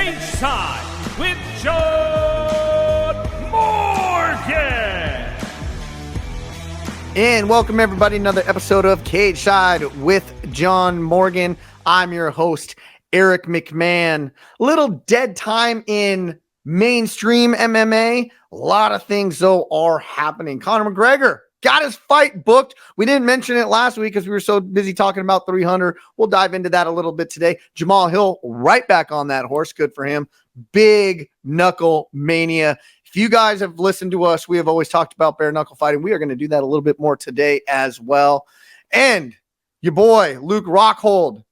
Cageside with John Morgan. And welcome everybody to another episode of Cageside with John Morgan. I'm your host, Eric McMahon. Little dead time in mainstream MMA. A lot of things though are happening. Conor McGregor got his fight booked. We didn't mention it last week because we were so busy talking about 300. We'll dive into that a little bit today. Jamahal Hill right back on that horse. Good for him. Big Knuckle Mania. If you guys have listened to us, we have always talked about bare knuckle fighting. We are going to do that a little bit more today as well. And your boy, Luke Rockhold,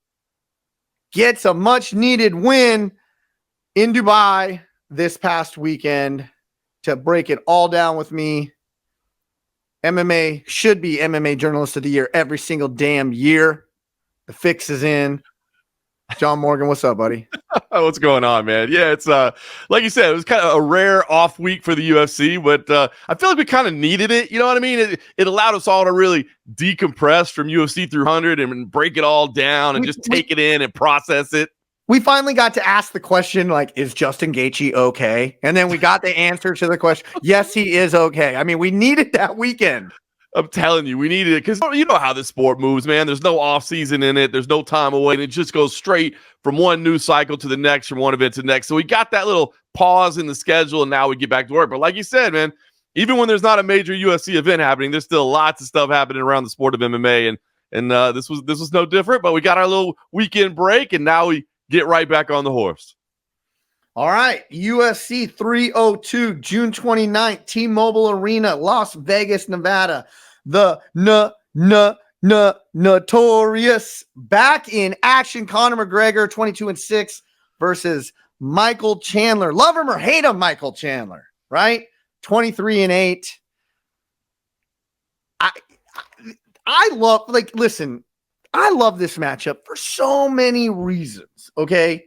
gets a much needed win in Dubai this past weekend. To break it all down with me, MMA should be MMA Journalist of the Year every single damn year. The fix is in. John Morgan, what's up, buddy? What's going on, man? Yeah, it's like you said, it was kind of a rare off week for the UFC, but I feel like we kind of needed it. You know what I mean? It allowed us all to really decompress from UFC 300 and break it all down and just take it in and process it. We finally got to ask the question, like, is Justin Gaethje okay? And then we got the answer to the question. Yes, he is okay. I mean, we needed that weekend. I'm telling you, we needed it because you know how this sport moves, man. There's no off season in it. There's no time away. And it just goes straight from one news cycle to the next, from one event to the next. So we got that little pause in the schedule, and now we get back to work. But like you said, man, even when there's not a major UFC event happening, there's still lots of stuff happening around the sport of MMA. And this was no different. But we got our little weekend break, and now we get right back on the horse. All right. UFC 302, June 29th, T-Mobile Arena, Las Vegas, Nevada. The notorious back in action. Conor McGregor, 22-6 versus Michael Chandler. Love him or hate him, Michael Chandler, right? 23-8. I love, like, listen, I love this matchup for so many reasons, okay?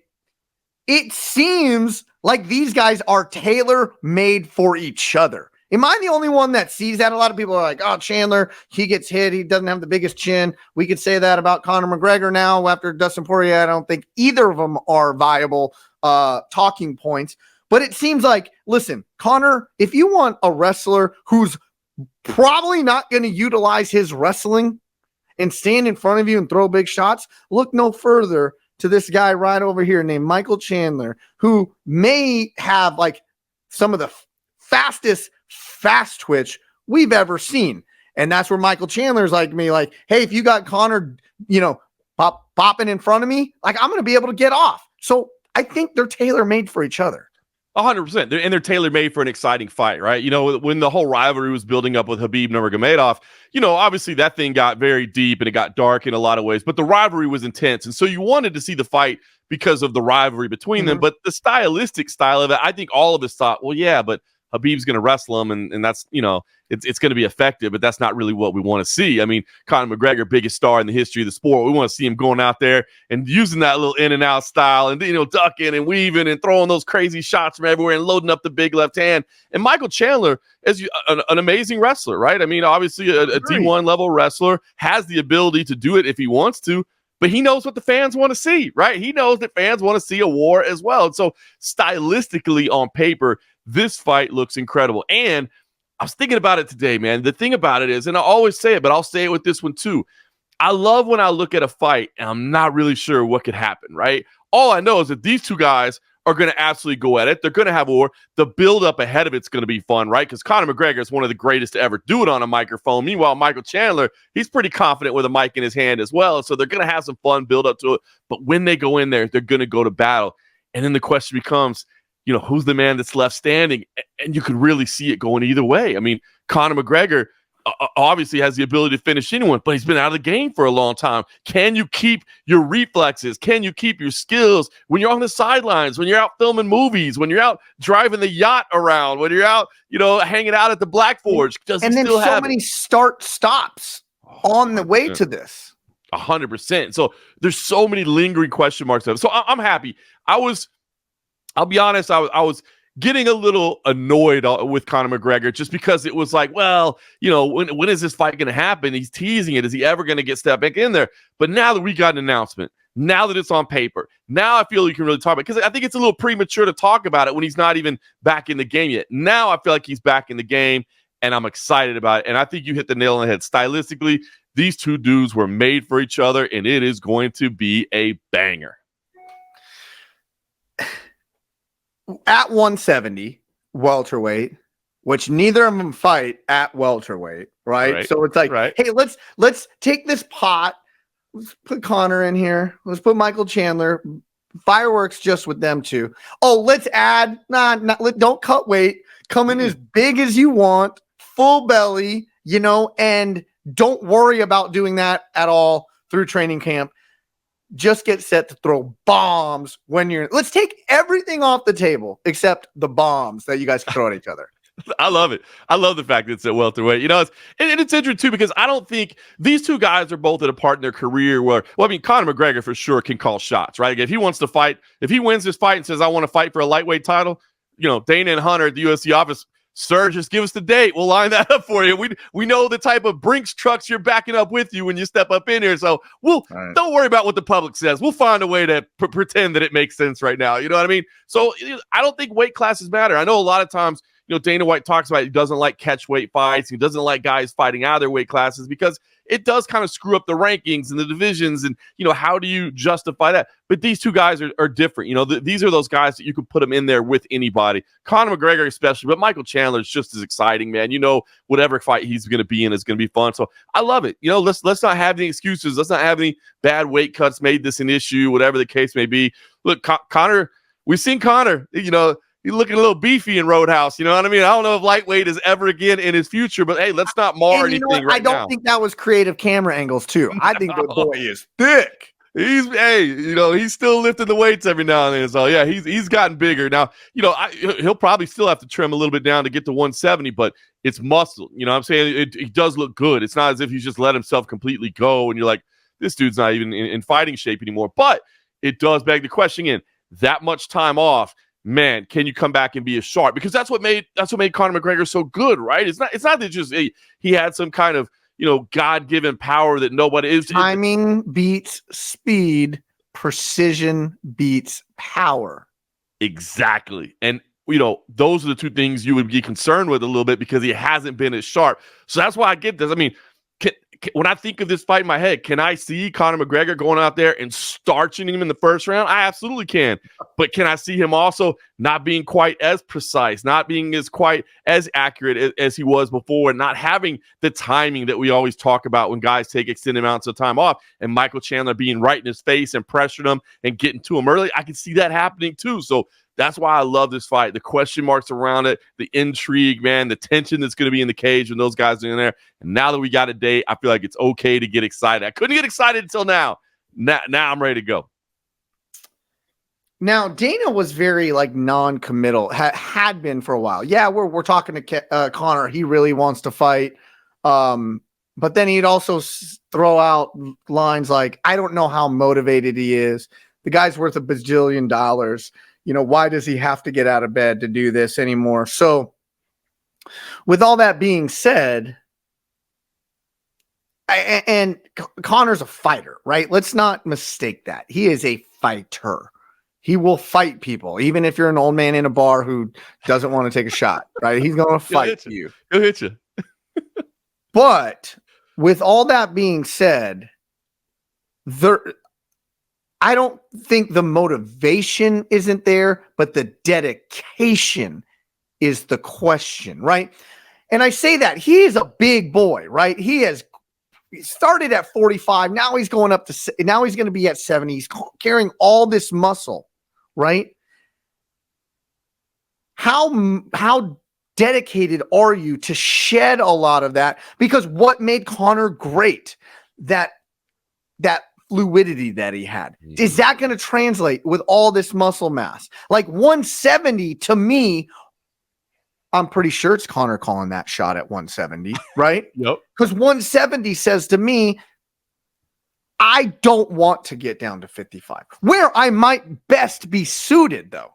It seems like these guys are tailor-made for each other. Am I the only one that sees that? A lot of people are like, oh, Chandler, he gets hit. He doesn't have the biggest chin. We could say that about Conor McGregor now after Dustin Poirier. I don't think either of them are viable talking points. But it seems like, listen, Conor, if you want a wrestler who's probably not going to utilize his wrestling and stand in front of you and throw big shots, look no further to this guy right over here named Michael Chandler, who may have like some of the fastest fast twitch we've ever seen. And that's where Michael Chandler's like me, like, hey, if you got Conor, popping in front of me, like, I'm going to be able to get off. So I think they're tailor-made for each other. 100%. They're tailor-made for an exciting fight, right? You know, when the whole rivalry was building up with Khabib Nurmagomedov, obviously that thing got very deep and it got dark in a lot of ways, but the rivalry was intense. And so you wanted to see the fight because of the rivalry between them. But the stylistic style of it, I think all of us thought, well, yeah, but Khabib's going to wrestle him, and that's, it's going to be effective, but that's not really what we want to see. I mean, Conor McGregor, biggest star in the history of the sport. We want to see him going out there and using that little in and out style and, ducking and weaving and throwing those crazy shots from everywhere and loading up the big left hand. And Michael Chandler is an amazing wrestler, right? I mean, obviously a D1 level wrestler, has the ability to do it if he wants to, but he knows what the fans want to see, right? He knows that fans want to see a war as well. And so stylistically on paper, this fight looks incredible. And I was thinking about it today, man. The thing about it is, and I always say it, but I'll say it with this one too. I love when I look at a fight and I'm not really sure what could happen, right? All I know is that these two guys are going to absolutely go at it. They're going to have a war. The build-up ahead of it's going to be fun, right? Because Conor McGregor is one of the greatest to ever do it on a microphone. Meanwhile, Michael Chandler, he's pretty confident with a mic in his hand as well. So they're going to have some fun build-up to it. But when they go in there, they're going to go to battle. And then the question becomes, who's the man that's left standing? And you could really see it going either way. I mean, Conor McGregor obviously has the ability to finish anyone, but he's been out of the game for a long time. Can you keep your reflexes? Can you keep your skills when you're on the sidelines, when you're out filming movies, when you're out driving the yacht around, when you're out, hanging out at the Black Forge? Does he still have many start-stops on the way to this? 100%. So there's so many lingering question marks. So I'm happy. I'll be honest, I was getting a little annoyed with Conor McGregor just because it was like, well, when is this fight going to happen? He's teasing it. Is he ever going to get stepped back in there? But now that we got an announcement Now that it's on paper, now I feel you can really talk about it, because I think it's a little premature to talk about it when he's not even back in the game yet. Now I feel like he's back in the game, and I'm excited about it. And I think you hit the nail on the head. Stylistically, these two dudes were made for each other, and it is going to be a banger. At 170, welterweight, which neither of them fight at welterweight, right? So it's like, hey, let's take this pot. Let's put Conor in here. Let's put Michael Chandler. Fireworks just with them two. Oh, let's add. Don't cut weight. Come in as big as you want, full belly, and don't worry about doing that at all through training camp. Just get set to throw bombs when you're. Let's take everything off the table except the bombs that you guys can throw at each other. I love it. I love the fact that it's at welterweight. It's interesting too, because I don't think these two guys are both at a part in their career where, Conor McGregor for sure can call shots, right? If he wants to fight, if he wins this fight and says, I want to fight for a lightweight title, Dana and Hunter at the UFC office, sir, just give us the date. We'll line that up for you. We know the type of Brinks trucks you're backing up with you when you step up in here. So don't worry about what the public says. We'll find a way to pretend that it makes sense right now. You know what I mean? So I don't think weight classes matter. I know a lot of times, Dana White talks about he doesn't like catch weight fights. He doesn't like guys fighting out of their weight classes because it does kind of screw up the rankings and the divisions. And, how do you justify that? But these two guys are different. These are those guys that you can put them in there with anybody. Conor McGregor especially, but Michael Chandler is just as exciting, man. Whatever fight he's going to be in is going to be fun. So I love it. Let's not have any excuses. Let's not have any bad weight cuts made this an issue, whatever the case may be. Look, Conor, we've seen Conor, he's looking a little beefy in Roadhouse. You know what I mean? I don't know if lightweight is ever again in his future, but hey, let's not mar anything right now. I don't think that was creative camera angles too. I think the boy is thick. He's still lifting the weights every now and then. So yeah, he's gotten bigger now. He'll probably still have to trim a little bit down to get to 170, but it's muscle. You know what I'm saying? It does look good. It's not as if he's just let himself completely go and you're like, this dude's not even in fighting shape anymore. But it does beg the question in that much time off. Man, can you come back and be as sharp? Because that's what made Conor McGregor so good, right? It's not that just he had some kind of God-given power that nobody is. Timing beats speed, precision beats power. Exactly, and those are the two things you would be concerned with a little bit because he hasn't been as sharp. So that's why I get this. I mean, when I think of this fight in my head, can I see Conor McGregor going out there and starching him in the first round? I absolutely can. But can I see him also not being quite as precise, not being quite as accurate as he was before, and not having the timing that we always talk about when guys take extended amounts of time off, and Michael Chandler being right in his face and pressuring him and getting to him early? I can see that happening too. So that's why I love this fight. The question marks around it, the intrigue, man, the tension that's going to be in the cage when those guys are in there. And now that we got a date, I feel like it's okay to get excited. I couldn't get excited until now. Now I'm ready to go. Now, Dana was very non-committal, had been for a while. Yeah, we're talking to Conor. He really wants to fight. But then he'd also throw out lines like, I don't know how motivated he is. The guy's worth $1 bajillion. Why does he have to get out of bed to do this anymore? So with all that being said, and Conor's a fighter, right? Let's not mistake that. He is a fighter. He will fight people, even if you're an old man in a bar who doesn't want to take a shot, right? He's going to fight you. He'll hit you. But with all that being said, I don't think the motivation isn't there, but the dedication is the question, right? And I say that he is a big boy, right? He started at 45. Now he's going up to, now he's going to be at 70. He's carrying all this muscle, right? How dedicated are you to shed a lot of that? Because what made Conor great, that fluidity that he had, is that going to translate with all this muscle mass? Like 170 to me, I'm pretty sure it's Conor calling that shot at 170, right? Yep. Because 170 says to me, I don't want to get down to 55, where I might best be suited, though.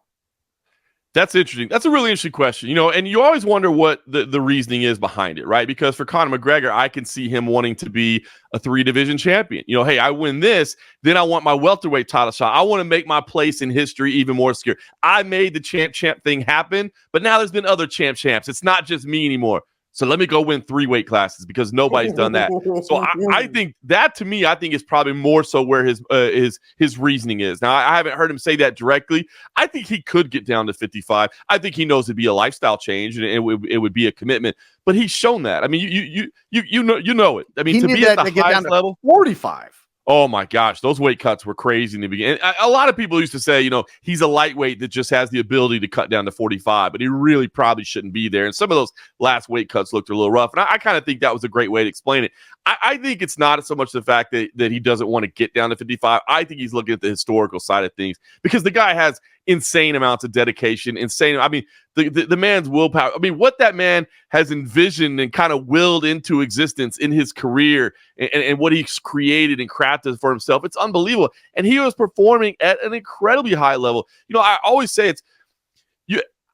That's interesting. That's a really interesting question, and you always wonder what the reasoning is behind it, right? Because for Conor McGregor, I can see him wanting to be a 3-division champion. Hey, I win this, then I want my welterweight title shot. I want to make my place in history even more secure. I made the champ thing happen, but now there's been other champs. It's not just me anymore. So let me go win 3 weight classes because nobody's done that. So I think that, to me, I think is probably more so where his reasoning is. Now, I haven't heard him say that directly. I think he could get down to 55. I think he knows it'd be a lifestyle change and it would be a commitment. But he's shown that. I mean, you know it. I mean, he to be at the highest level, 45. Oh my gosh, those weight cuts were crazy in the beginning. A lot of people used to say, he's a lightweight that just has the ability to cut down to 45, but he really probably shouldn't be there. And some of those last weight cuts looked a little rough. And I kind of think that was a great way to explain it. I think it's not so much the fact that he doesn't want to get down to 55. I think he's looking at the historical side of things because the guy has insane amounts of dedication, I mean, the man's willpower. I mean, what that man has envisioned and kind of willed into existence in his career and what he's created and crafted for himself, it's unbelievable. And he was performing at an incredibly high level. I always say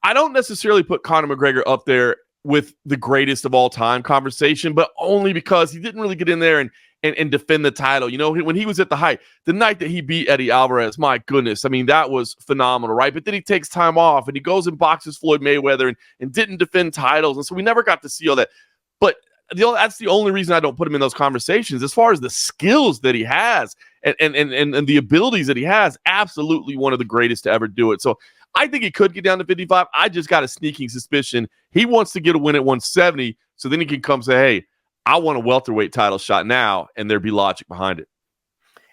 I don't necessarily put Conor McGregor up there with the greatest of all time conversation, but only because he didn't really get in there and defend the title. When he was at the height, the night that he beat Eddie Alvarez, my goodness, I mean, that was phenomenal, right? But then he takes time off and he goes and boxes Floyd Mayweather and didn't defend titles. And so we never got to see all that. But that's the only reason I don't put him in those conversations. As far as the skills that he has and the abilities that he has, absolutely one of the greatest to ever do it. So I think he could get down to 55. I just got a sneaking suspicion he wants to get a win at 170, so then he can come say, hey, I want a welterweight title shot now, and there'd be logic behind it.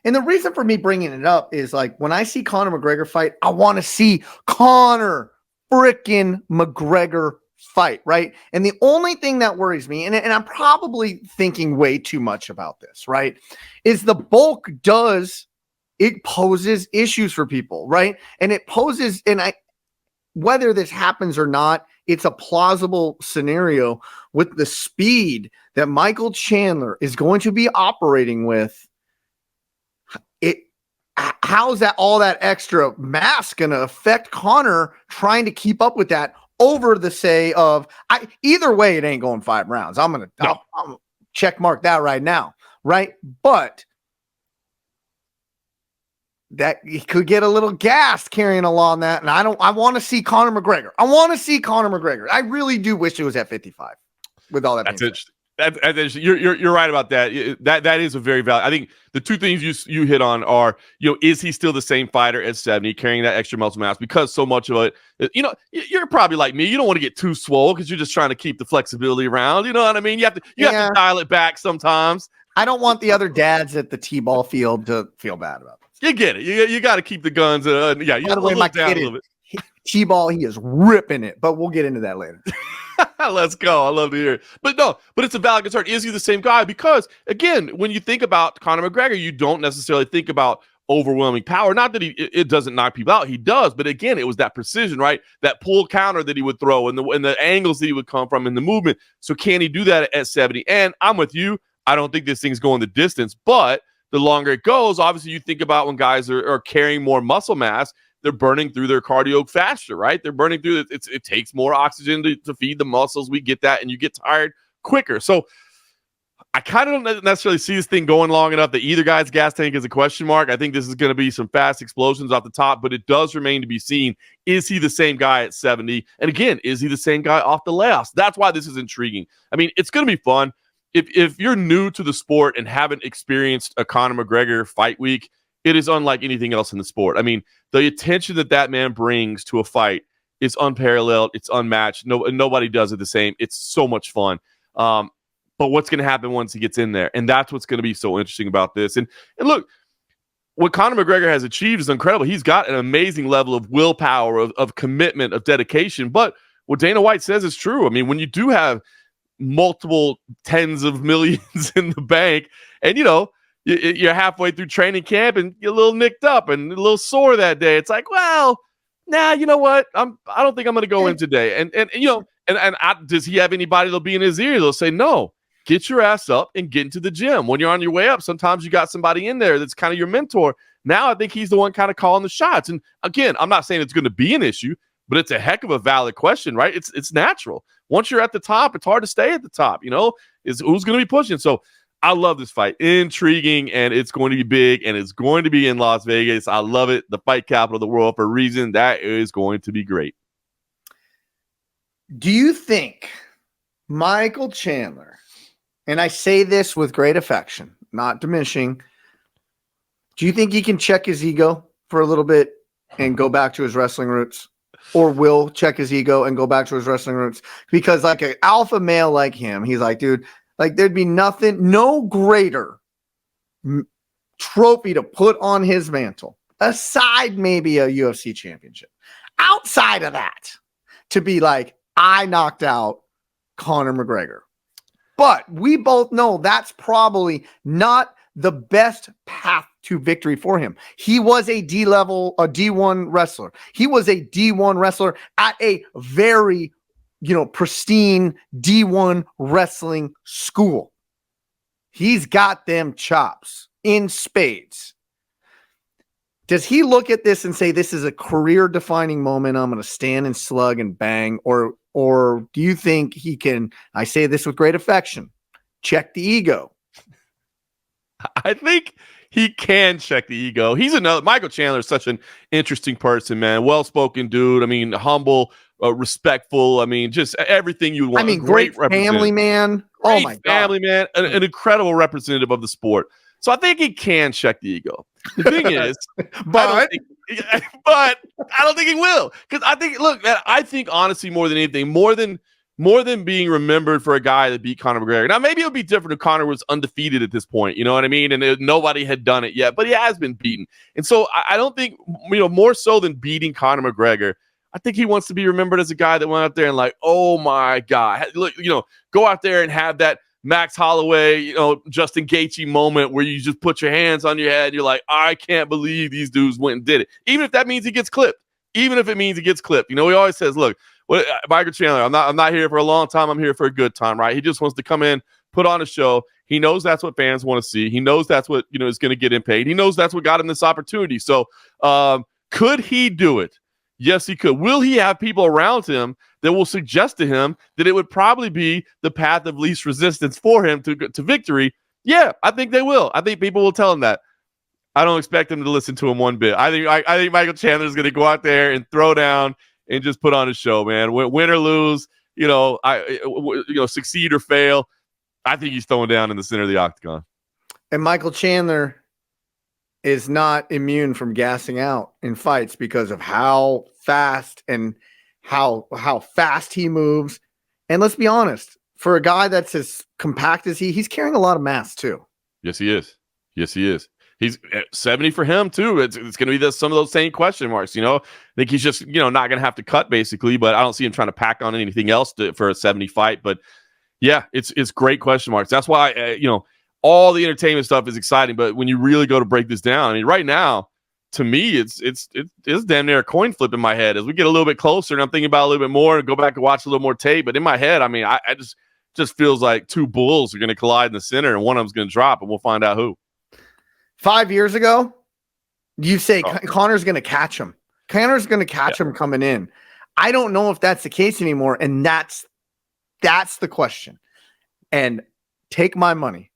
And the reason for me bringing it up is, like, when I see Conor McGregor fight, I want to see Conor freaking McGregor fight, right? And the only thing that worries me, and I'm probably thinking way too much about this, right, is the bulk it poses issues for people, right? And it poses, whether this happens or not, it's a plausible scenario with the speed that Michael Chandler is going to be operating with. How's that all that extra mass going to affect Conor trying to keep up with that over the say of either way, it ain't going 5 rounds. I'm check mark that right now, right? But that he could get a little gassed carrying along that. And I want to see Conor McGregor. I really do wish it was at 55 with all that. That's interesting. You're right about that. That is a very valid. I think the two things you hit on are, is he still the same fighter at 70, carrying that extra muscle mass? Because so much of it, you're probably like me. You don't want to get too swole because you're just trying to keep the flexibility around. You know what I mean? You have to dial it back sometimes. I don't want the other dads at the T-ball field to feel bad about this. You get it. You got to keep the guns. You got to look down a little bit. T-ball, he is ripping it, but we'll get into that later. Let's go. I love to hear it. But it's a valid concern. Is he the same guy? Because, again, when you think about Conor McGregor, you don't necessarily think about overwhelming power. Not that it doesn't knock people out. He does. But, again, it was that precision, right? That pull counter that he would throw and the angles that he would come from in the movement. So can he do that at 70? And I'm with you. I don't think this thing's going the distance. But the longer it goes, obviously you think about when guys are carrying more muscle mass, they're burning through their cardio faster, right? They're burning through it. It takes more oxygen to feed the muscles. We get that, and you get tired quicker. So I kind of don't necessarily see this thing going long enough that either guy's gas tank is a question mark. I think this is going to be some fast explosions off the top, but it does remain to be seen. Is he the same guy at 70? And again, is he the same guy off the layoffs? That's why this is intriguing. I mean, it's going to be fun. If you're new to the sport and haven't experienced a Conor McGregor fight week, it is unlike anything else in the sport. I mean, the attention that man brings to a fight is unparalleled. It's unmatched. Nobody does it the same. It's so much fun. But what's going to happen once he gets in there? And that's what's going to be so interesting about this. And look, what Conor McGregor has achieved is incredible. He's got an amazing level of willpower, of commitment, of dedication. But what Dana White says is true. I mean, when you do have multiple tens of millions in the bank, and you're halfway through training camp and you're a little nicked up and a little sore that day, it's like, well, you know what? I don't think I'm going to go in today. And does he have anybody that'll be in his ear? They'll say, no, get your ass up and get into the gym. When you're on your way up, sometimes you got somebody in there that's kind of your mentor. Now I think he's the one kind of calling the shots. And again, I'm not saying it's going to be an issue, but it's a heck of a valid question, right? It's natural. Once you're at the top, it's hard to stay at the top, is who's going to be pushing. So I love this fight. Intriguing, and it's going to be big, and it's going to be in Las Vegas. I love it. The fight capital of the world for a reason. That is going to be great. Do you think Michael Chandler, and I say this with great affection, not diminishing, do you think he can check his ego for a little bit and go back to his wrestling roots? Or will check his ego and go back to his wrestling roots? Because like an alpha male like him, he's like, dude, like there'd be no greater trophy to put on his mantle, aside maybe a UFC championship. Outside of that, to be like, I knocked out Conor McGregor. But we both know that's probably not the best path to victory for him. He was a D1 wrestler. He was a D1 wrestler at a very, pristine D1 wrestling school. He's got them chops in spades. Does he look at this and say, this is a career-defining moment, I'm going to stand and slug and bang? Or do you think he can, I say this with great affection, check the ego? I think he can check the ego. Michael Chandler is such an interesting person, man. Well-spoken dude. I mean, humble, respectful. I mean, just everything you want. I mean, great family man. Great oh my family God. man. An incredible representative of the sport. So I think he can check the ego. The thing is, but I don't think he will. Because I think honestly, more than anything, more than being remembered for a guy that beat Conor McGregor. Now, maybe it would be different if Conor was undefeated at this point, you know what I mean? And nobody had done it yet, but he has been beaten. And so I don't think, more so than beating Conor McGregor, I think he wants to be remembered as a guy that went out there and like, oh my God, look, go out there and have that Max Holloway, Justin Gaethje moment where you just put your hands on your head and you're like, I can't believe these dudes went and did it. Even if that means he gets clipped. He always says, look, Michael Chandler, I'm not here for a long time. I'm here for a good time, right? He just wants to come in, put on a show. He knows that's what fans want to see. He knows that's what, is going to get him paid. He knows that's what got him this opportunity. So could he do it? Yes, he could. Will he have people around him that will suggest to him that it would probably be the path of least resistance for him to victory? Yeah, I think they will. I think people will tell him that. I don't expect them to listen to him one bit. I think Michael Chandler is going to go out there and throw down and just put on a show, man. Win or lose, succeed or fail. I think he's throwing down in the center of the octagon. And Michael Chandler is not immune from gassing out in fights because of how fast and how fast he moves. And let's be honest, for a guy that's as compact as he's carrying a lot of mass too. Yes, he is. He's 70 for him too. It's going to be some of those same question marks. I think he's just not going to have to cut basically, but I don't see him trying to pack on anything else for a 70 fight. But yeah, it's great question marks. That's why all the entertainment stuff is exciting. But when you really go to break this down, I mean, right now, to me, it's damn near a coin flip in my head. As we get a little bit closer, and I'm thinking about a little bit more, and go back and watch a little more tape. But in my head, I mean, I just feels like two bulls are going to collide in the center, and one of them's going to drop, and we'll find out who. 5 years ago, you say Conor's going to catch him. Conor's going to catch him coming in. I don't know if that's the case anymore, and that's the question. And take my money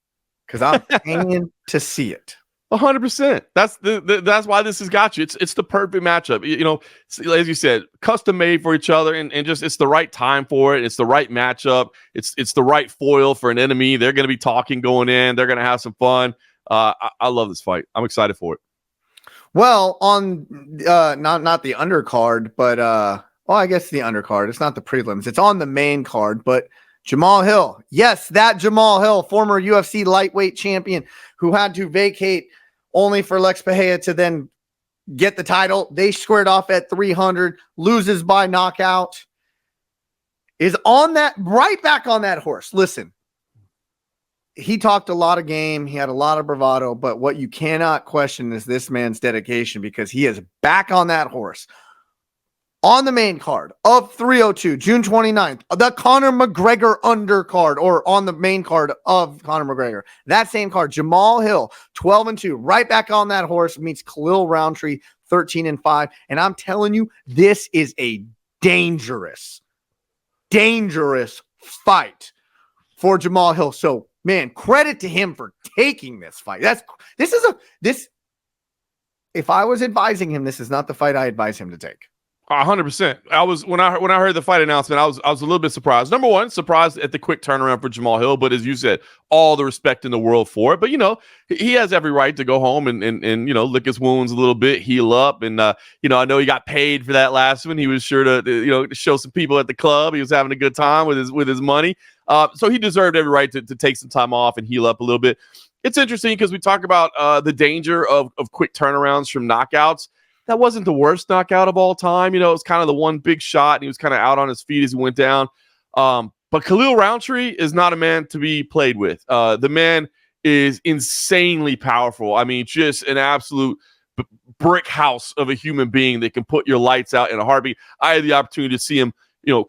because I'm paying to see it. 100%. That's why this has got you. It's the perfect matchup. As you said, custom made for each other, and just it's the right time for it. It's the right matchup. It's the right foil for an enemy. They're going to be talking going in. They're going to have some fun. I love this fight. I'm excited for it. Well, on not the undercard, but I guess the undercard. It's not the prelims. It's on the main card, but Jamahal Hill. Yes, that Jamahal Hill, former UFC lightweight champion who had to vacate only for Lex Pereira to then get the title. They squared off at 300, loses by knockout, is on that right back on that horse. Listen, he talked a lot of game. He had a lot of bravado, but what you cannot question is this man's dedication because he is back on that horse. On the main card of 302, June 29th, the Conor McGregor undercard, or on the main card of Conor McGregor. That same card, Jamahal Hill, 12-2, right back on that horse, meets Khalil Rountree, 13-5. And I'm telling you, this is a dangerous fight for Jamahal Hill. So, man, credit to him for taking this fight. If I was advising him, this is not the fight I advise him to take. 100%. I was when I heard the fight announcement, I was a little bit surprised. Number one, surprised at the quick turnaround for Jamahal Hill, but as you said, all the respect in the world for it. But he has every right to go home and lick his wounds a little bit, heal up, and I know he got paid for that last one. He was sure to show some people at the club he was having a good time with his money. So he deserved every right to take some time off and heal up a little bit. It's interesting because we talk about the danger of quick turnarounds from knockouts. That wasn't the worst knockout of all time. It was kind of the one big shot, and he was kind of out on his feet as he went down. But Khalil Rountree is not a man to be played with. The man is insanely powerful. I mean, just an absolute brick house of a human being that can put your lights out in a heartbeat. I had the opportunity to see him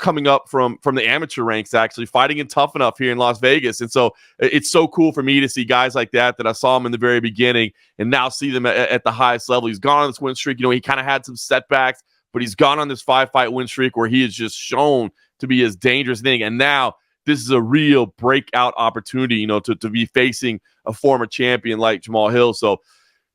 coming up from the amateur ranks, actually fighting in Tough Enough here in Las Vegas. And so it's so cool for me to see guys like that I saw him in the very beginning and now see them at the highest level. He's gone on this win streak. He kind of had some setbacks, but he's gone on this 5-fight win streak where he has just shown to be as dangerous thing. And now this is a real breakout opportunity, to be facing a former champion like Jamahal Hill. So,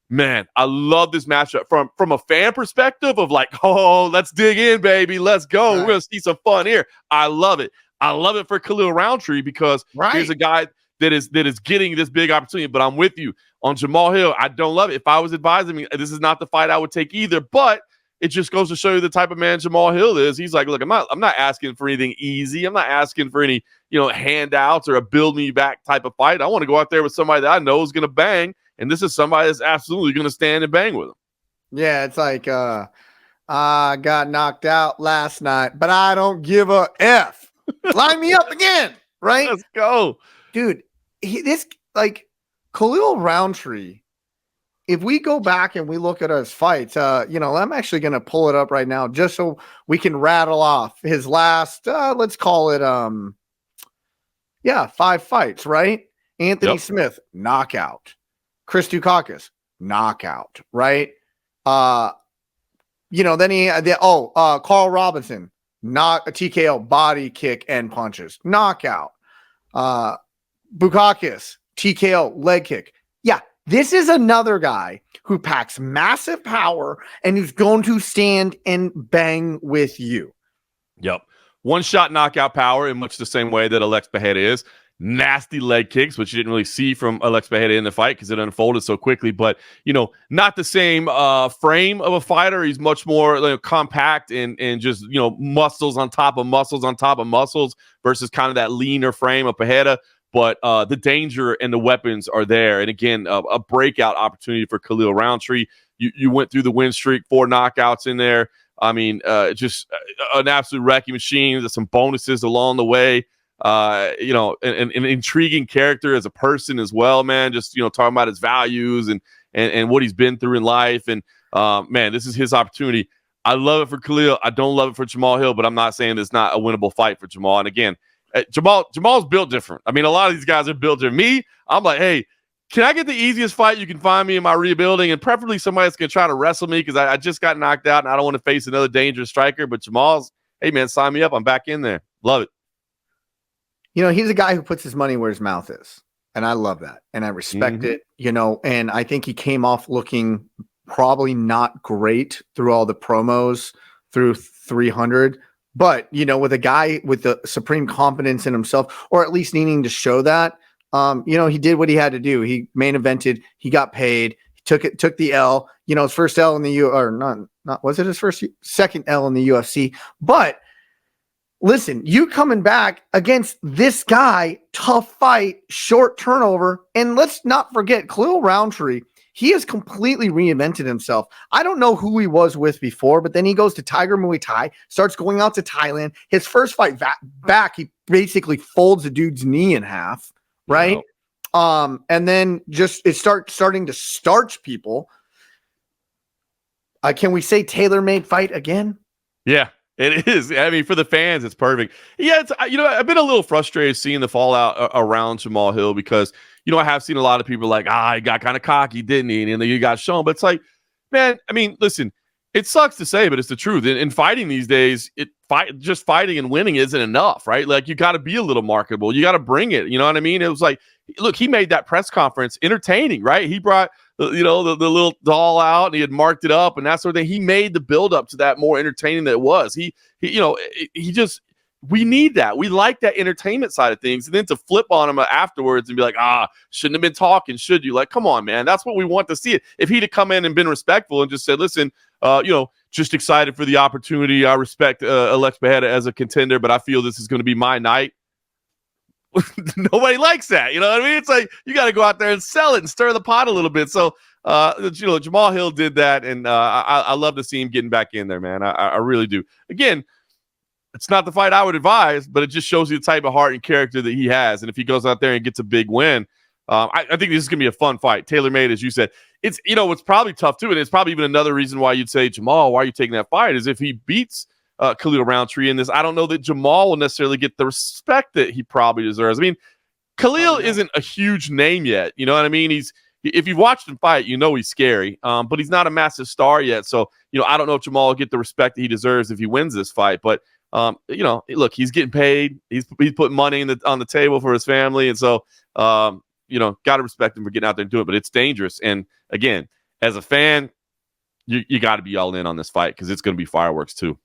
man, I love this matchup from a fan perspective of like, oh, let's dig in, baby. Let's go. Right. We're going to see some fun here. I love it. I love it for Khalil Rountree because here's a guy that is getting this big opportunity. But I'm with you on Jamahal Hill. I don't love it. If I was advising me, this is not the fight I would take either. But it just goes to show you the type of man Jamahal Hill is. He's like, look, I'm not asking for anything easy. I'm not asking for any handouts or a build me back type of fight. I want to go out there with somebody that I know is going to bang. And this is somebody that's absolutely going to stand and bang with him. Yeah, it's like I got knocked out last night, but I don't give a F. Line me up again, right? Let's go. Dude, Khalil Rountree, if we go back and we look at his fights, I'm actually going to pull it up right now just so we can rattle off his last, let's call it, 5 fights, right? Anthony Smith, knockout. Chris Dukakis, knockout, right? Then he had Carl Robinson, a TKO, body kick and punches, knockout. Bukakis, TKO, leg kick. Yeah, this is another guy who packs massive power and who's going to stand and bang with you. Yep. One-shot knockout power in much the same way that Alex Pereira is. Nasty leg kicks, which you didn't really see from Alex Pereira in the fight because it unfolded so quickly. But, not the same frame of a fighter. He's much more compact and just, muscles on top of muscles on top of muscles versus kind of that leaner frame of Pereira. But the danger and the weapons are there. And again, a breakout opportunity for Khalil Rountree. You went through the win streak, 4 knockouts in there. I mean, just an absolute wrecking machine. There's some bonuses along the way. An intriguing character as a person as well, man. Just, talking about his values and what he's been through in life. And, man, this is his opportunity. I love it for Khalil. I don't love it for Jamahal Hill, but I'm not saying it's not a winnable fight for Jamahal. And again, Jamal's built different. I mean, a lot of these guys are built different. Me, I'm like, hey, can I get the easiest fight you can find me in my rebuilding? And preferably somebody that's going to try to wrestle me because I just got knocked out and I don't want to face another dangerous striker. But Jamal's, hey, man, sign me up. I'm back in there. Love it. He's a guy who puts his money where his mouth is. And I love that. And I respect it, and I think he came off looking probably not great through all the promos through 300. But, with a guy with the supreme confidence in himself, or at least needing to show that, he did what he had to do. He main evented. He got paid. He took the L, his first L in the was it his second L in the UFC? But listen, you coming back against this guy, tough fight, short turnover. And let's not forget Khalil Rountree. He has completely reinvented himself. I don't know who he was with before, but then he goes to Tiger Muay Thai, starts going out to Thailand. His first fight back, he basically folds a dude's knee in half, right? And then it starting to starch people. Can we say tailor-made fight again? Yeah. It is. I mean, for the fans, it's perfect. Yeah, it's I've been a little frustrated seeing the fallout around Jamahal Hill because, I have seen a lot of people like, he got kind of cocky, didn't he? And then you got shown. But it's like, man, I mean, listen, it sucks to say, but it's the truth. In fighting these days, just fighting and winning isn't enough, right? Like, you got to be a little marketable. You got to bring it. You know what I mean? It was like, look, he made that press conference entertaining, right? He brought the little doll out and he had marked it up and that sort of thing. He made the build up to that more entertaining than it was. He we need that. We like that entertainment side of things. And then to flip on him afterwards and be like, shouldn't have been talking, should you? Like, come on, man. That's what we want to see. If he'd have come in and been respectful and just said, listen, just excited for the opportunity. I respect Alex Bejeda as a contender, but I feel this is going to be my night. Nobody likes that. You know what I mean? It's like, you got to go out there and sell it and stir the pot a little bit. So, Jamahal Hill did that. And I love to see him getting back in there, man. I really do. Again, it's not the fight I would advise, but it just shows you the type of heart and character that he has. And if he goes out there and gets a big win, I think this is going to be a fun fight. Tailor-made, as you said. It's, what's probably tough too, and it's probably even another reason why you'd say, Jamahal, why are you taking that fight, is if he beats Khalil Rountree in this, I don't know that Jamahal will necessarily get the respect that he probably deserves. I mean, Khalil isn't a huge name yet. You know what I mean? If you've watched him fight, he's scary, but he's not a massive star yet. So, I don't know if Jamahal will get the respect that he deserves if he wins this fight, but look, he's getting paid. He's putting money on the table for his family. And so, got to respect him for getting out there and doing it, but it's dangerous. And again, as a fan, you got to be all in on this fight because it's going to be fireworks too.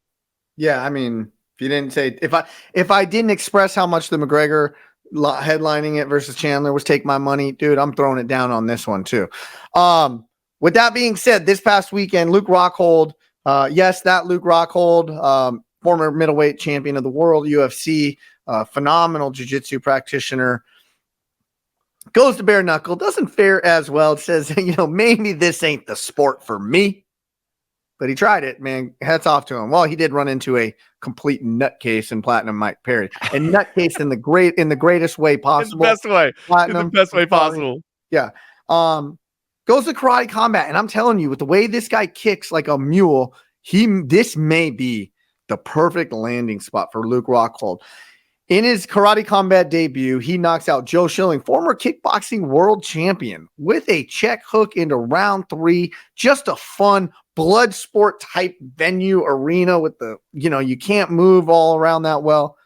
Yeah. I mean, if you didn't say, if I didn't express how much the McGregor headlining it versus Chandler was take my money, dude, I'm throwing it down on this one too. With that being said, this past weekend, Luke Rockhold, that Luke Rockhold, former middleweight champion of the world, UFC, phenomenal jiu-jitsu practitioner, goes to bare knuckle, doesn't fare as well. It says, maybe this ain't the sport for me, but he tried it, man. Hats off to him. Well, he did run into a complete nutcase in Platinum Mike Perry, and nutcase in the greatest way possible. In the best way possible. Yeah. Goes to karate combat, and I'm telling you, with the way this guy kicks like a mule, this may be the perfect landing spot for Luke Rockhold. In his karate combat debut, he knocks out Joe Schilling, former kickboxing world champion, with a check hook into round 3. Just a fun blood sport type venue arena with the, you can't move all around that well.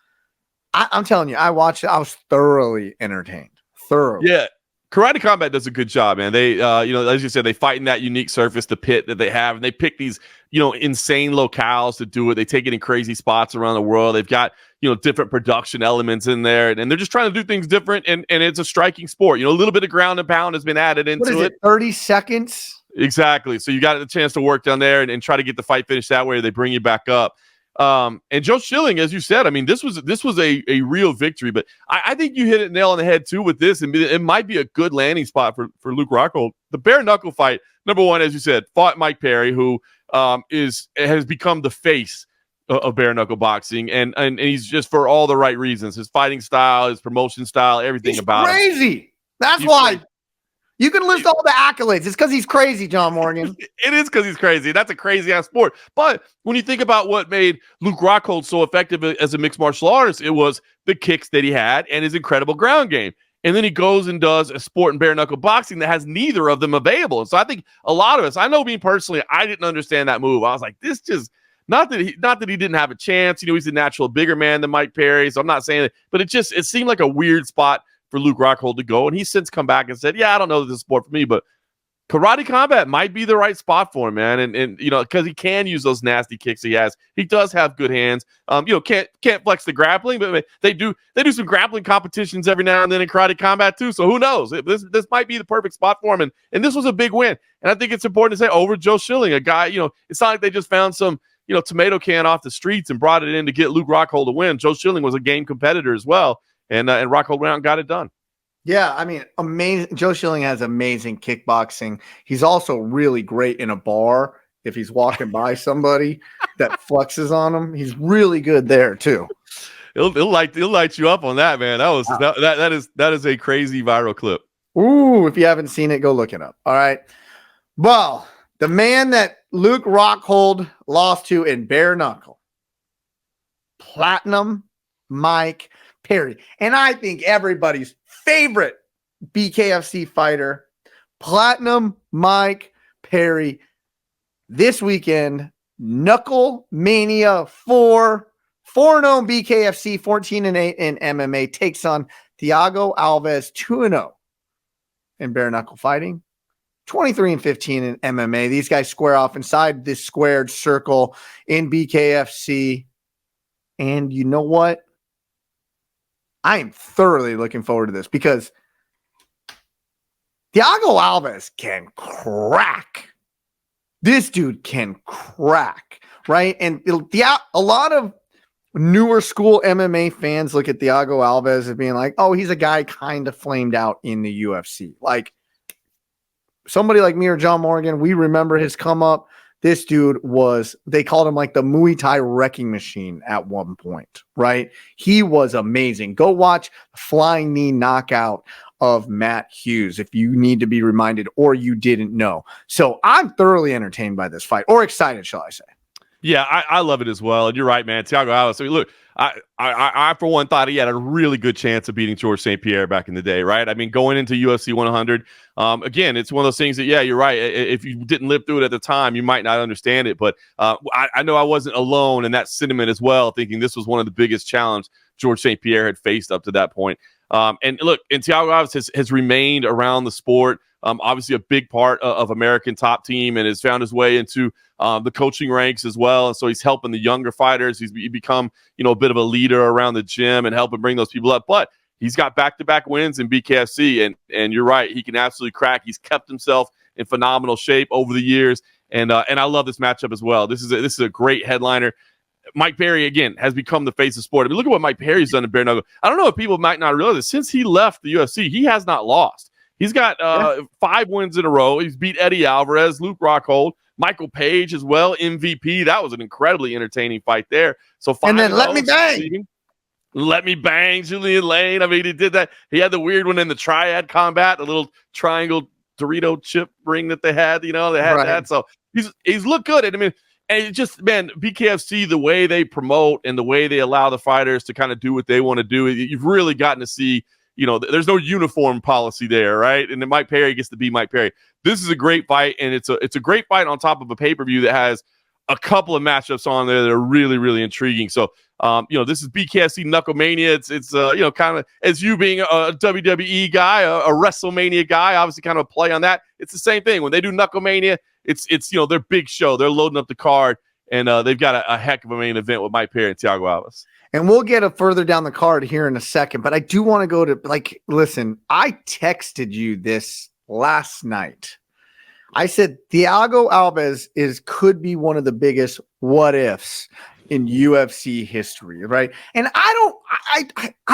I'm telling you, I watched it. I was thoroughly entertained. Thoroughly. Yeah. Karate Combat does a good job, man. They, as you said, they fight in that unique surface, the pit that they have, and they pick these, insane locales to do it. They take it in crazy spots around the world. They've got, different production elements in there, and they're just trying to do things different. And it's a striking sport. A little bit of ground and pound has been added into it. 30 seconds? Exactly. So you got the chance to work down there and try to get the fight finished that way. Or they bring you back up. And Joe Schilling, as you said, I mean, this was a real victory, but I think you hit it nail on the head too with this, and it might be a good landing spot for Luke Rockhold. The bare knuckle fight, number one, as you said, fought Mike Perry, who has become the face of bare knuckle boxing, and he's just for all the right reasons. His fighting style, his promotion style, everything about him. Crazy. That's why. Crazy. You can list all the accolades. It's because he's crazy, John Morgan. It is because he's crazy. That's a crazy-ass sport. But when you think about what made Luke Rockhold so effective as a mixed martial artist, it was the kicks that he had and his incredible ground game. And then he goes and does a sport in bare-knuckle boxing that has neither of them available. And so I think a lot of us, I know me personally, I didn't understand that move. I was like, this just – not that he didn't have a chance. He's a natural bigger man than Mike Perry, so I'm not saying that. But it seemed like a weird spot for Luke Rockhold to go, and he's since come back and said, I don't know that this is a sport for me, but karate combat might be the right spot for him, man. And because he can use those nasty kicks he has. He does have good hands. Can't flex the grappling, but they do some grappling competitions every now and then in karate combat too. So who knows? This might be the perfect spot for him. And this was a big win. And I think it's important to say over Joe Schilling, a guy, it's not like they just found some tomato can off the streets and brought it in to get Luke Rockhold to win. Joe Schilling was a game competitor as well. And Rockhold went out and got it done. Yeah, I mean, amazing. Joe Schilling has amazing kickboxing. He's also really great in a bar. If he's walking by somebody that flexes on him, he's really good there too. He'll light you up on that, man. That is a crazy viral clip. Ooh, if you haven't seen it, go look it up. All right. Well, the man that Luke Rockhold lost to in bare knuckle, Platinum Mike Perry. And I think everybody's favorite BKFC fighter, Platinum Mike Perry. This weekend, KnuckleMania 4 4-0 BKFC, 14-8 in MMA, takes on Thiago Alves, 2-0 in bare knuckle fighting, 23-15 in MMA. These guys square off inside this squared circle in BKFC. And you know what? I am thoroughly looking forward to this because Thiago Alves can crack. This dude can crack, right? And a lot of newer school MMA fans look at Thiago Alves as being like, oh, he's a guy kind of flamed out in the UFC. Like somebody like me or John Morgan, we remember his come up. This dude they called him like the Muay Thai wrecking machine at one point, right? He was amazing. Go watch Flying Knee Knockout of Matt Hughes if you need to be reminded or you didn't know. So I'm thoroughly entertained by this fight, or excited, shall I say. Yeah, I love it as well. And you're right, man. Thiago Alves. I mean, look, I for one thought he had a really good chance of beating George St. Pierre back in the day, right? I mean, going into UFC 100, again, it's one of those things that, yeah, you're right. If you didn't live through it at the time, you might not understand it. But I know I wasn't alone in that sentiment as well, thinking this was one of the biggest challenges George St. Pierre had faced up to that point. And look, and Thiago Alves has remained around the sport. Obviously a big part of American Top Team, and has found his way into the coaching ranks as well. And so he's helping the younger fighters. He's become, a bit of a leader around the gym and helping bring those people up. But he's got back-to-back wins in BKFC, and you're right, he can absolutely crack. He's kept himself in phenomenal shape over the years, and I love this matchup as well. This is a great headliner. Mike Perry, again, has become the face of sport. I mean, look at what Mike Perry's done in bare knuckle. I don't know if people might not realize this. Since he left the UFC, he has not lost. He's got 5 wins in a row. He's beat Eddie Alvarez, Luke Rockhold, Michael Page as well, MVP. That was an incredibly entertaining fight there. So 5 and then let me bang. Let me bang, Julian Lane. I mean, he did that. He had the weird one in the triad combat, a little triangle Dorito chip ring that they had. They had that. So he's looked good. And I mean, and it just, man, BKFC, the way they promote and the way they allow the fighters to kind of do what they want to do, you've really gotten to see, there's no uniform policy there, right? And then Mike Perry gets to be Mike Perry. This is a great fight, and it's a great fight on top of a pay-per-view that has a couple of matchups on there that are really, really intriguing. So, this is BKFC KnuckleMania. It's kind of, as you being a WWE guy, a WrestleMania guy, obviously kind of a play on that. It's the same thing. When they do KnuckleMania, it's their big show. They're loading up the card, and they've got a heck of a main event with Mike Perry and Thiago Alves. And we'll get further down the card here in a second, but I do want to go to, listen, I texted you this last night. I said Thiago Alves could be one of the biggest what ifs in UFC history, right? And I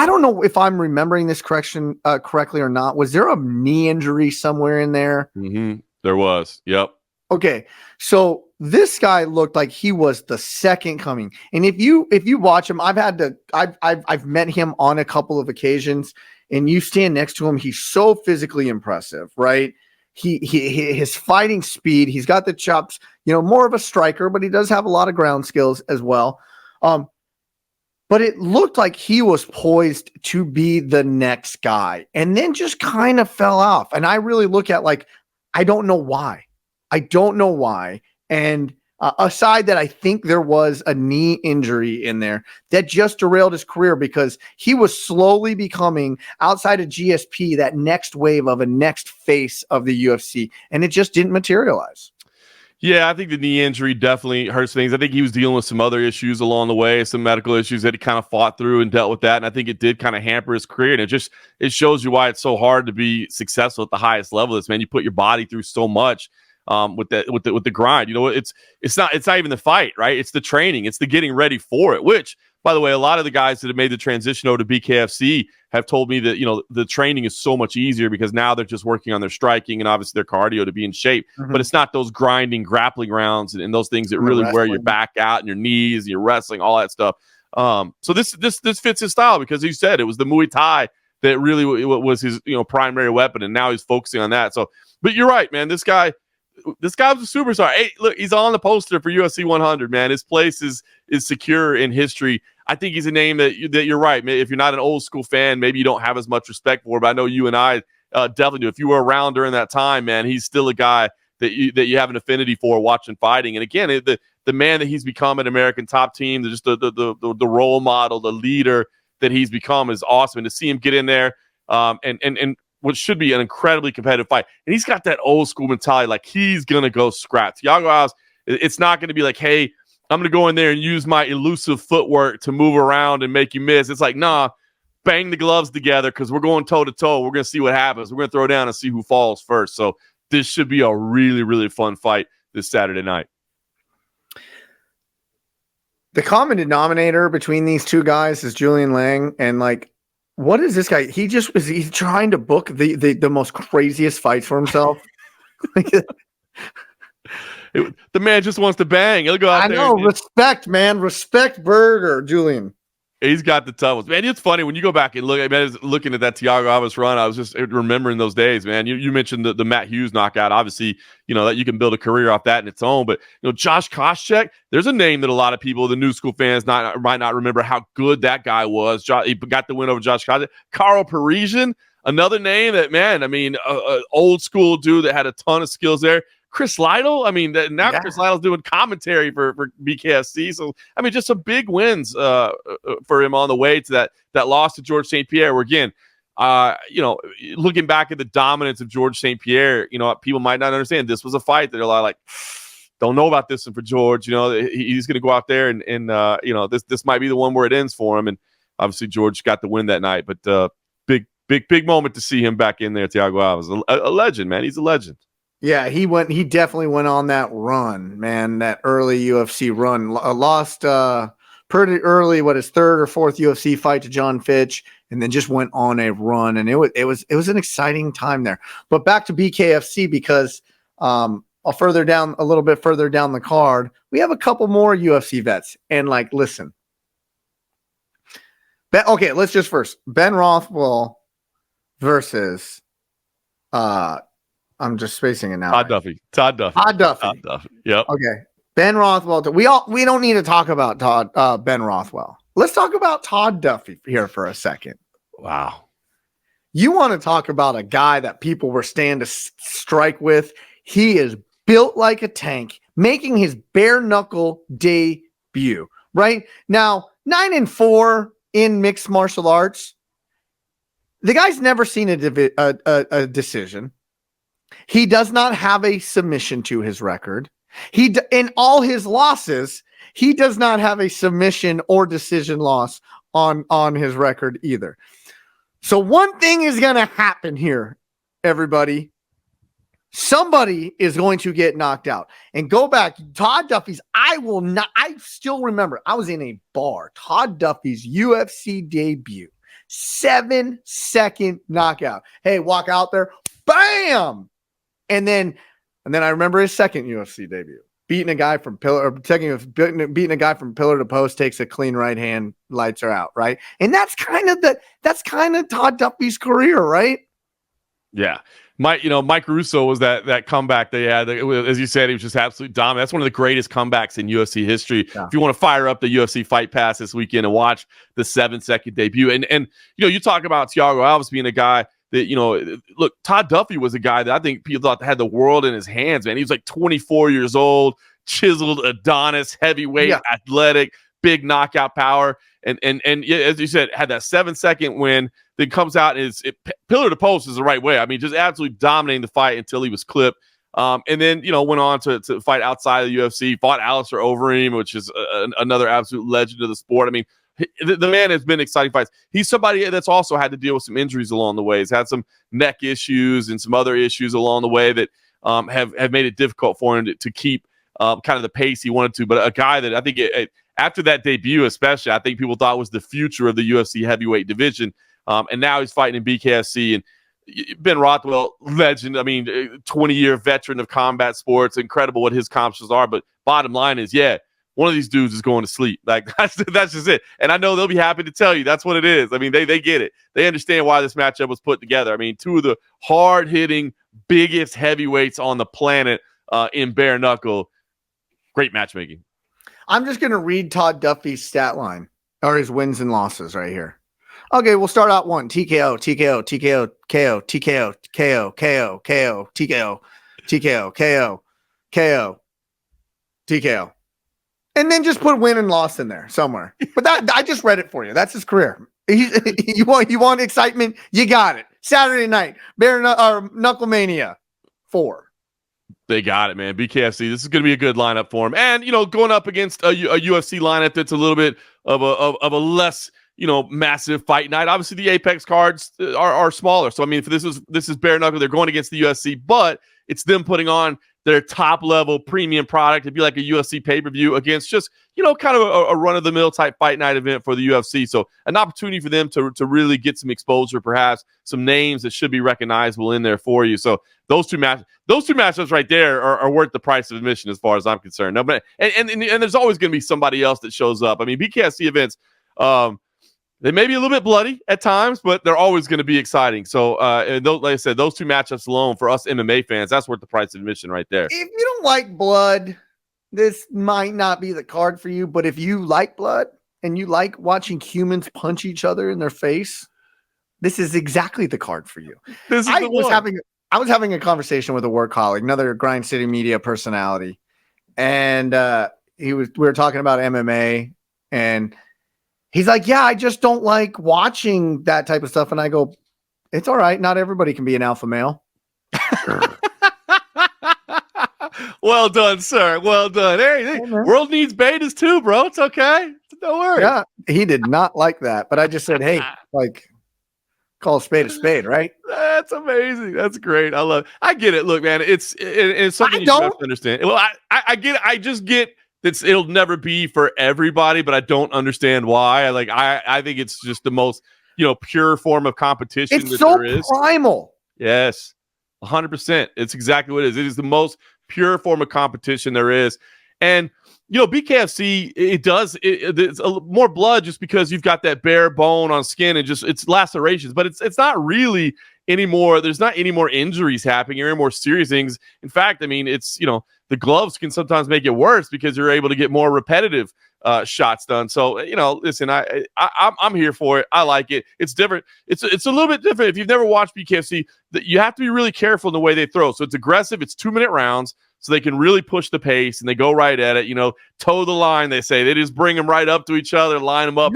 don't know if I'm remembering this correctly or not. Was there a knee injury somewhere in there? Mm-hmm. There was. Yep. Okay, so this guy looked like he was the second coming. And if you watch him, I've met him on a couple of occasions, and you stand next to him, he's so physically impressive, right? His fighting speed, he's got the chops, more of a striker, but he does have a lot of ground skills as well. But it looked like he was poised to be the next guy, and then just kind of fell off. And I really look at I don't know why. And aside that, I think there was a knee injury in there that just derailed his career, because he was slowly becoming, outside of GSP, that next wave of a next face of the UFC. And it just didn't materialize. Yeah, I think the knee injury definitely hurts things. I think he was dealing with some other issues along the way, some medical issues that he kind of fought through and dealt with that. And I think it did kind of hamper his career. And it shows you why it's so hard to be successful at the highest level. You put your body through so much. With the grind, it's not even the fight, right? It's the training, it's the getting ready for it. Which, by the way, a lot of the guys that have made the transition over to BKFC have told me that the training is so much easier because now they're just working on their striking and obviously their cardio to be in shape. Mm-hmm. But it's not those grinding grappling rounds and those things that really wear your back out and your knees and your wrestling, all that stuff. So this fits his style, because he said it was the Muay Thai that really was his primary weapon, and now he's focusing on that. So, but you're right, man. This guy was a superstar. Hey, look, he's on the poster for UFC 100, man. His place is secure in history. I think he's a name that you're right. If you're not an old school fan, maybe you don't have as much respect for, but I know you and I definitely do. If you were around during that time, man, he's still a guy that you have an affinity for watching fighting. And again, the the man that he's become at American Top Team, just the role model, the leader that he's become is awesome. And to see him get in there and what should be an incredibly competitive fight. And he's got that old school mentality, like he's going to go scrap. Thiago Alves, it's not going to be like, hey, I'm going to go in there and use my elusive footwork to move around and make you miss. It's like, nah, bang the gloves together because we're going toe-to-toe. We're going to see what happens. We're going to throw down and see who falls first. So this should be a really, really fun fight this Saturday night. The common denominator between these two guys is Julian Lang, and like, what is this guy? He's trying to book the most craziest fights for himself. The man just wants to bang. He'll go out there. I know. Respect, man. Respect Burger, Julian. He's got the toughest. Man, it's funny when you go back and look. I mean, looking at that Thiago Alves run, I was just remembering those days, man. You mentioned the Matt Hughes knockout. Obviously, that you can build a career off that in its own. But Josh Koscheck, there's a name that a lot of people, the new school fans, might not remember how good that guy was. He got the win over Josh Koscheck. Carl Parisian, another name that, man, I mean, old school dude that had a ton of skills there. Chris Lytle, I mean, now Chris Lytle's doing commentary for BKFC. So, I mean, just some big wins for him on the way to that loss to George St. Pierre, where, again, looking back at the dominance of George St. Pierre, people might not understand this was a fight that they're like, don't know about this one for George. He's going to go out there and this might be the one where it ends for him. And obviously George got the win that night, but big moment to see him back in there. Thiago Alves, a legend, man. He's a legend. Yeah, he definitely went on that run, man, that early UFC run. Lost pretty early, his third or fourth UFC fight to John Fitch, and then just went on a run. And it was an exciting time there. But back to BKFC, because a little bit further down the card, we have a couple more UFC vets. And like, listen. Okay, let's just first. Ben Rothwell versus I'm just spacing it now. Todd Duffee. Yep. Okay. Ben Rothwell. We don't need to talk about Ben Rothwell. Let's talk about Todd Duffee here for a second. Wow. You want to talk about a guy that people were staying to strike with? He is built like a tank, making his bare knuckle debut. Right now, 9-4 in mixed martial arts. The guy's never seen a decision. He does not have a submission to his record. In all his losses, he does not have a submission or decision loss on his record either. So one thing is going to happen here, everybody. Somebody is going to get knocked out. And go back, Todd Duffee's, I still remember, I was in a bar, Todd Duffee's UFC debut, 7-second knockout. Hey, walk out there, bam! And then I remember his second UFC debut, beating a guy from pillar to post, takes a clean right hand, lights are out, right? And that's kind of Todd Duffee's career, right? Yeah. Mike Russo was that comeback they had. As you said, he was just absolutely dominant. That's one of the greatest comebacks in UFC history. Yeah. If you want to fire up the UFC Fight Pass this weekend and watch the 7-second debut, and you talk about Thiago Alves being a guy that, look, Todd Duffee was a guy that I think people thought had the world in his hands, man. He was like 24 years old, chiseled Adonis, heavyweight, athletic, big knockout power. And as you said, had that 7-second win, then comes out and pillar to post is the right way. I mean, just absolutely dominating the fight until he was clipped. And then, went on to fight outside of the UFC, fought Alistair Overeem, which is another absolute legend of the sport. I mean, the man has been exciting fights. He's somebody that's also had to deal with some injuries along the way. He's had some neck issues and some other issues along the way that have made it difficult for him to keep kind of the pace he wanted to. But a guy that I think after that debut, especially, I think people thought was the future of the UFC heavyweight division. And now he's fighting in BKFC. And Ben Rothwell, legend. I mean, 20-year veteran of combat sports. Incredible what his accomplishments are. But bottom line is, one of these dudes is going to sleep. Like that's just it. And I know they'll be happy to tell you that's what it is. I mean, they get it. They understand why this matchup was put together. I mean, two of the hard-hitting, biggest heavyweights on the planet in bare knuckle. Great matchmaking. I'm just going to read Todd Duffee's stat line or his wins and losses right here. Okay, we'll start out one. TKO, TKO, TKO, KO, TKO, KO, KO, KO, TKO, TKO, KO, KO, TKO. And then just put win and loss in there somewhere. But that I just read it for you. That's his career. You want excitement? You got it. Saturday night, KnuckleMania 4. They got it, man. BKFC. This is going to be a good lineup for him. And, going up against a UFC lineup that's a little bit of a less, massive fight night. Obviously, the Apex cards are smaller. So, I mean, this is bare knuckle. They're going against the UFC, but it's them putting on their top level premium product. It'd be like a UFC pay-per-view against just, kind of a run-of-the-mill type fight night event for the UFC. So an opportunity for them to really get some exposure, perhaps some names that should be recognizable in there for you. So those two matchups right there are worth the price of admission as far as I'm concerned. No, but and there's always going to be somebody else that shows up. I mean, BKFC events, they may be a little bit bloody at times, but they're always going to be exciting. So, like I said, those two matchups alone for us MMA fans, that's worth the price of admission right there. If you don't like blood, this might not be the card for you. But if you like blood and you like watching humans punch each other in their face, this is exactly the card for you. I was having a conversation with a work colleague, another Grind City media personality, and we were talking about MMA, and he's like, yeah, I just don't like watching that type of stuff. And I go, it's all right. Not everybody can be an alpha male. Well done, sir. Well done. Hey, world needs betas too, bro. It's okay. Don't worry. Yeah, he did not like that. But I just said, hey, call a spade, right? That's amazing. That's great. I love it. I get it. Look, man, it's something you have to understand. Well, I get it. I just get it'll never be for everybody, but I don't understand why. I think it's just the most, pure form of competition it's so there is. Primal. Yes, 100%. It's exactly what it is. It is the most pure form of competition there is. And, BKFC, it's more blood just because you've got that bare bone on skin and just it's lacerations, but it's not really anymore. There's not any more injuries happening or any more serious things. In fact, I mean, it's, the gloves can sometimes make it worse because you're able to get more repetitive shots done. So, listen, I'm here for it. I like it. It's different. It's a little bit different. If you've never watched BKFC, you have to be really careful in the way they throw. So it's aggressive. It's 2-minute rounds. So they can really push the pace and they go right at it, toe the line. They say they just bring them right up to each other, line them up,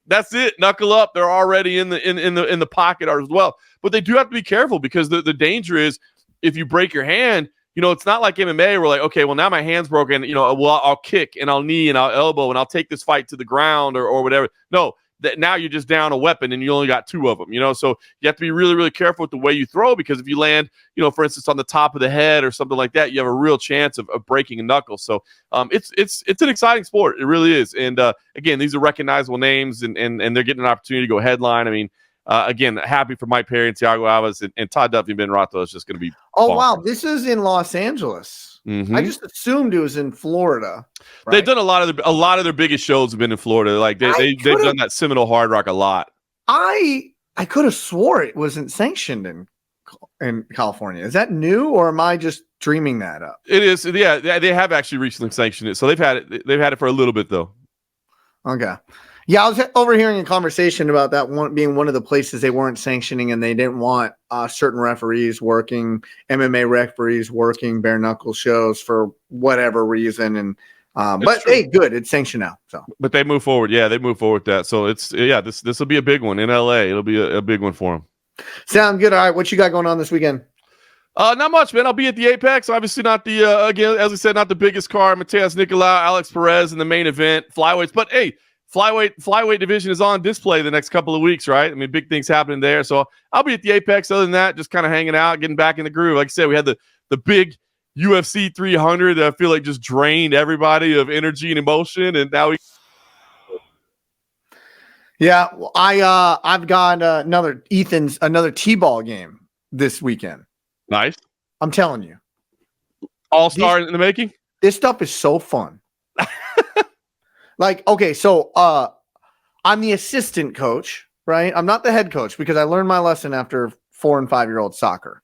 that's it. Knuckle up. They're already in the pocket as well. But they do have to be careful because the danger is if you break your hand, it's not like MMA. We're like, okay, well now my hand's broken. I'll kick and I'll knee and I'll elbow and I'll take this fight to the ground or whatever. No, that now you're just down a weapon and you only got 2 of them. So you have to be really, really careful with the way you throw because if you land, for instance, on the top of the head or something like that, you have a real chance of breaking a knuckle. So it's an exciting sport. It really is. And again, these are recognizable names and they're getting an opportunity to go headline. I mean, again, happy for Mike Perry and Thiago Alves and Todd Duffee and Ben Rothwell is just going to be. Oh, wow. This is in Los Angeles. Mm-hmm. I just assumed it was in Florida. Right? They've done a lot of their biggest shows have been in Florida. Like they've done that Seminole Hard Rock a lot. I could have swore it wasn't sanctioned in California. Is that new or am I just dreaming that up? It is. Yeah, they have actually recently sanctioned it. So they've had it for a little bit though. Okay. Yeah, I was overhearing a conversation about that one being one of the places they weren't sanctioning and they didn't want certain referees working, MMA referees working bare knuckle shows for whatever reason. And but true. Hey, good, it's sanctioned now. So, but they move forward. Yeah, they move forward with that. So this will be a big one in LA. It'll be a big one for them. Sound good. All right, what you got going on this weekend? Not much, man. I'll be at the Apex. Obviously, not the again, as I said, not the biggest card. Mateus Nicolau, Alex Perez in the main event, flyweights. But hey. Flyweight division is on display the next couple of weeks, right? I mean, big things happening there. So I'll be at the Apex. Other than that, just kind of hanging out, getting back in the groove. Like I said, we had the big UFC 300 that I feel like just drained everybody of energy and emotion, and now Yeah, I've got another T-ball game this weekend. Nice. I'm telling you, all-star in the making. This stuff is so fun. Like, okay, so I'm the assistant coach, right? I'm not the head coach because I learned my lesson after 4 and 5-year-old soccer.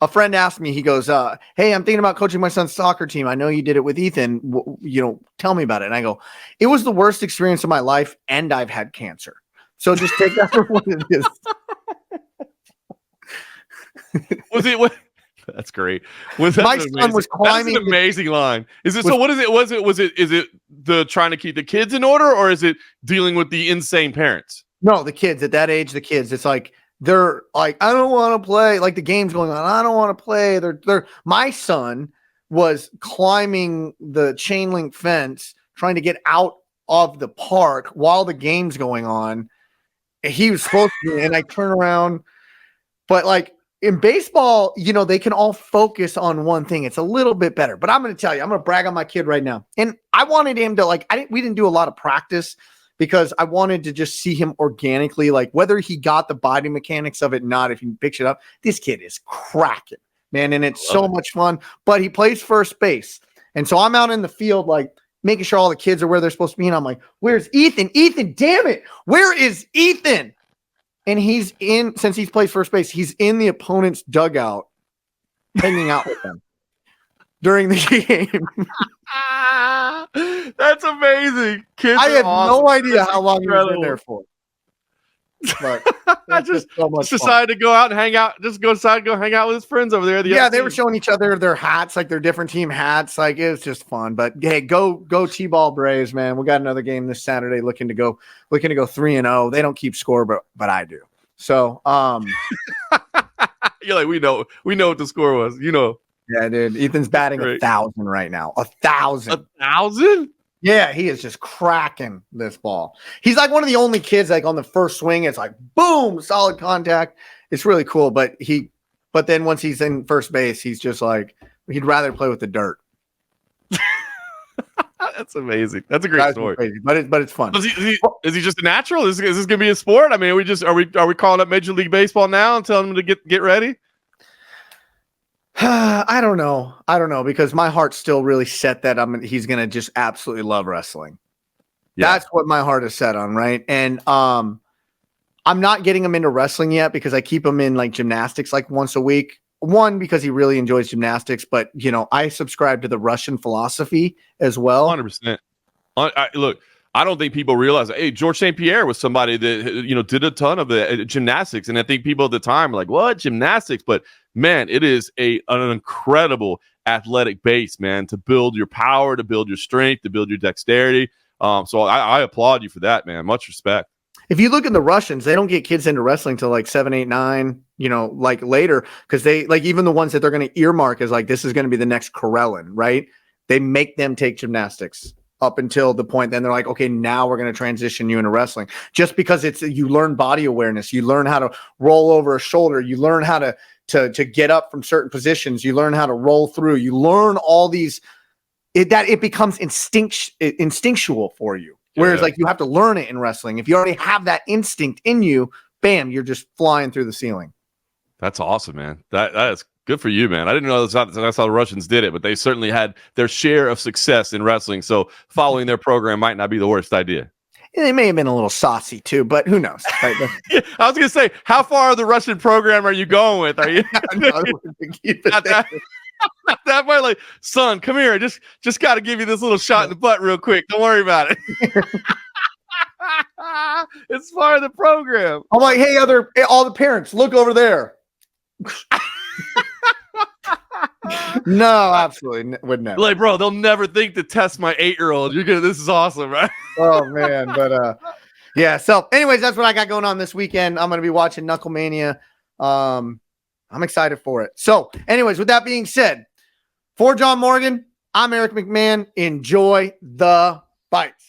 A friend asked me, he goes, hey, I'm thinking about coaching my son's soccer team. I know you did it with Ethan. Tell me about it. And I go, it was the worst experience of my life and I've had cancer. So just take that for what it is. Was it what? That's great. My son was climbing. That's an amazing line. Is it? So what is it? Is it the trying to keep the kids in order, or is it dealing with the insane parents? No, the kids at that age, it's like, they're like, I don't want to play. Like the game's going on. I don't want to play. My son was climbing the chain link fence, trying to get out of the park while the game's going on. He was supposed to be, and I turn around, but like in baseball, they can all focus on one thing. It's a little bit better, but I'm going to tell you, I'm going to brag on my kid right now. And I wanted him to we didn't do a lot of practice because I wanted to just see him organically, like whether he got the body mechanics of it or not. If he picks it up, this kid is cracking, man. And it's so much fun, but he plays first base. And so I'm out in the field, like making sure all the kids are where they're supposed to be. And I'm like, where's Ethan? Ethan, damn it. Where is Ethan? And since he's played first base, he's in the opponent's dugout hanging out with them during the game. That's amazing. Kids I had awesome. no idea how long he was in there for. But I just decided to go out and hang out. Just go inside and go hang out with his friends over there. They were showing each other their hats, like their different team hats. Like it was just fun. But hey, go T-ball Braves, man. We got another game this Saturday. Looking to go 3-0. They don't keep score, but I do. So you're like, we know what the score was. Yeah, dude. Ethan's batting 1,000 right now. 1,000. 1,000? Yeah, he is just cracking this ball. He's like one of the only kids, like on the first swing, it's like boom, solid contact. It's really cool. But then once he's in first base, he's just like, he'd rather play with the dirt. That's amazing. That's a great story. Crazy, but it's fun. Is he just a natural? Is this gonna be a sport? I mean, are we calling up Major League Baseball now and telling him to get ready? I don't know because my heart's still really set that he's going to just absolutely love wrestling. Yeah. That's what my heart is set on. Right. And, I'm not getting him into wrestling yet because I keep him in like gymnastics, like once a week. One, because he really enjoys gymnastics, but I subscribe to the Russian philosophy as well. 100%. Look, I don't think people realize that. Hey, George St. Pierre was somebody that, did a ton of the gymnastics. And I think people at the time were like, what, gymnastics? But man, it is an incredible athletic base, man, to build your power, to build your strength, to build your dexterity. So I applaud you for that, man. Much respect. If you look at the Russians, they don't get kids into wrestling till like 7, 8, 9, like later, because they like even the ones that they're going to earmark as like, this is going to be the next Karelin, right? They make them take gymnastics up until the point. Then they're like, okay, now we're going to transition you into wrestling, just because you learn body awareness. You learn how to roll over a shoulder. You learn how to get up from certain positions. You learn how to roll through. You learn all these, it becomes instinctual for you. Whereas like you have to learn it in wrestling. If you already have that instinct in you, bam, you're just flying through the ceiling. That's awesome, man. That is good for you, man. I didn't know that's how the Russians did it, but they certainly had their share of success in wrestling. So following their program might not be the worst idea. And they may have been a little saucy too, but who knows? Right? Yeah, I was going to say, how far of the Russian program are you going with? Are you not that part? Like, son, come here. Just got to give you this little shot in the butt real quick. Don't worry about it. It's part of the program. I'm like, hey, all the parents, look over there. No, absolutely would never. Like, bro, they'll never think to test my 8-year-old. This is awesome, right? Oh man, but yeah. So, anyways, that's what I got going on this weekend. I'm gonna be watching KnuckleMania. I'm excited for it. So, anyways, with that being said, for John Morgan, I'm Eric McMahon. Enjoy the fights.